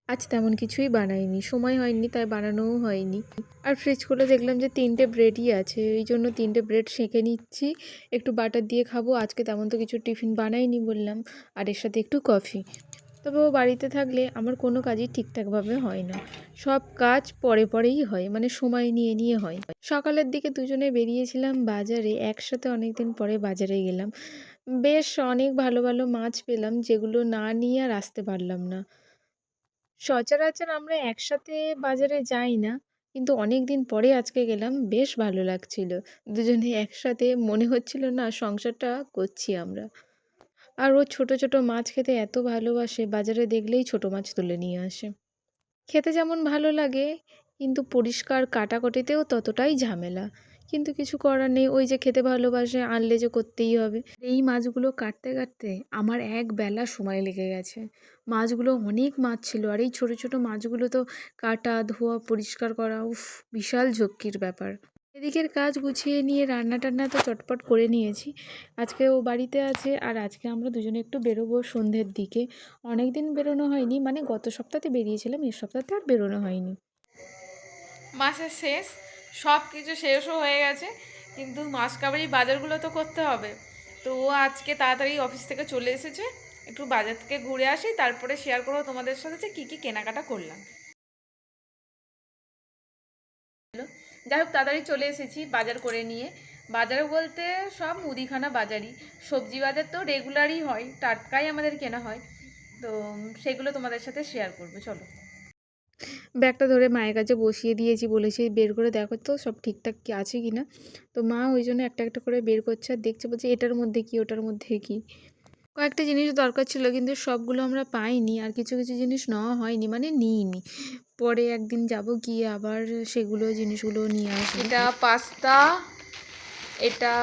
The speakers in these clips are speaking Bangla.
আজ তেমন কিছুই বানাইনি, সময় হয়নি তাই বানানোও হয়নি। আর ফ্রিজ খুলে দেখলাম যে 3টে ব্রেডই আছে, এই জন্য 3টে ব্রেড সেঁকে নিচ্ছি, একটু বাটার দিয়ে খাবো। আজকে তেমন তো কিছু টিফিন বানাইনি বললাম, আর এর সাথে একটু কফি। তবে ও বাড়িতে থাকলে আমার কোনো কাজই ঠিকঠাকভাবে হয় না, সব কাজ পরে পরেই হয়, মানে সময় নিয়ে নিয়ে হয়। সকালের দিকে দুজনে বেরিয়েছিলাম বাজারে, একসাথে অনেকদিন পরে বাজারে গেলাম। বেশ অনেক ভালো ভালো মাছ পেলাম, যেগুলো না নিয়ে আর আসতে পারলাম না। সচরাচর আমরা একসাথে বাজারে যাই না, কিন্তু অনেক দিন পরে আজকে গেলাম, বেশ ভালো লাগছিল। দুজনে একসাথে মনে হচ্ছিল না সংসারটা করছি আমরা। আর ও ছোট ছোট মাছ খেতে এত ভালোবাসে, বাজারে দেখলেই ছোট মাছ তুলে নিয়ে আসে। খেতে যেমন ভালো লাগে, কিন্তু পরিষ্কার কাটাকুটিতেও ততটাই ঝামেলা। কিন্তু কিছু করার নেই, ওই যে খেতে ভালোবাসে আনলে যে করতেই হবে। এই মাছগুলো কাটতে কাটতে আমার এক বেলা সময় লেগে গেছে। মাছগুলো অনেক মাছ ছিল, আর এই ছোট ছোট মাছগুলো তো কাটা ধোয়া পরিষ্কার করা, উফ, বিশাল ঝক্কির ব্যাপার। এদিকের কাজ গুছিয়ে নিয়ে রান্না টান্না তো চটপট করে নিয়েছি। আজকে ও বাড়িতে আছে, আর আজকে আমরা দুজনে একটু বেরোবো সন্ধ্যের দিকে। অনেক দিন বেরোনো হয়নি, মানে গত সপ্তাহে বেরিয়েছিলাম, এই সপ্তাহতে আর বেরোনো হয়নি। মাসের শেষ, সব কিছু শেষও হয়ে গেছে, কিন্তু মাস কাবারি বাজারগুলো তো করতে হবে। তো ও আজকে তাড়াতাড়ি অফিস থেকে চলে এসেছে, একটু বাজার থেকে ঘুরে আসি, তারপরে শেয়ার করবো তোমাদের সাথে যে কী কী কেনাকাটা করলাম। যাই হোক, তাড়াতাড়ি চলে এসেছি বাজার করে নিয়ে। বাজার বলতে সব মুদিখানা বাজারই, সবজি বাজার তো রেগুলারই হয়, টাটকাই আমাদের কেনা হয়। তো সেগুলো তোমাদের সাথে শেয়ার করবো, চলো। ব্যাগটা ধরে মায়ের কাছে বসিয়ে দিয়েছি, বলেছি বের করে দেখো তো সব ঠিকঠাক কি আছে কি না। তো মা ওই জন্য একটা একটা করে বের করছে আর দেখছে, বলছে এটার মধ্যে কি ওটার মধ্যে কি। কয়েকটা জিনিস দরকার ছিল, কিন্তু সবগুলো আমরা পাইনি, আর কিছু কিছু জিনিস নেওয়া হয়নি, মানে নিইনি। পরে একদিন যাব, গিয়ে আবার সেগুলো জিনিসগুলো নিয়ে আসবো। এটা পাস্তা, এটা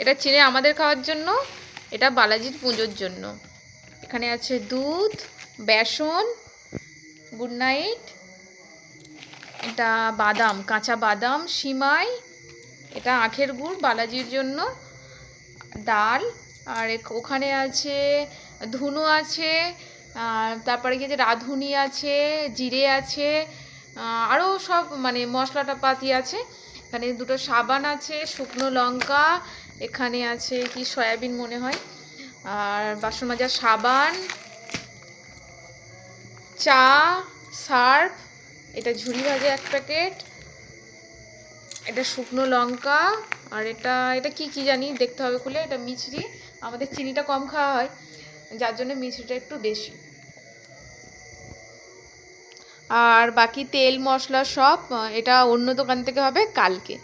এটা চিনে আমাদের খাওয়ার জন্য, এটা বালাজির পুজোর জন্য। এখানে আছে দুধ, বেসন, গুড নাইট, এটা বাদাম, কাঁচা বাদাম, সিমাই, এটা আখের গুড় বালাজির জন্য, ডাল, আর ওখানে আছে ধুনো আছে, আর তারপরে কি আছে রাঁধুনি আছে, জিরে আছে, আরও সব মানে মশলাটা পাতি আছে। এখানে দুটো সাবান আছে, শুকনো লঙ্কা, এখানে আছে কি সয়াবিন মনে হয়, আর বাসন মাজার সাবান, চা, সার্ফ, এটা ঝুরি ভাজা এক প্যাকেট, এটা শুকনো লঙ্কা, আর এটা এটা কি কি জানি, দেখতে হবে খুলে। এটা মিছরি, আমাদের চিনিটা কম খাওয়া হয়, যার জন্য মিছরিটা একটু বেশি। আর বাকি তেল মশলা সব এটা অন্য দোকান থেকে হবে কালকে।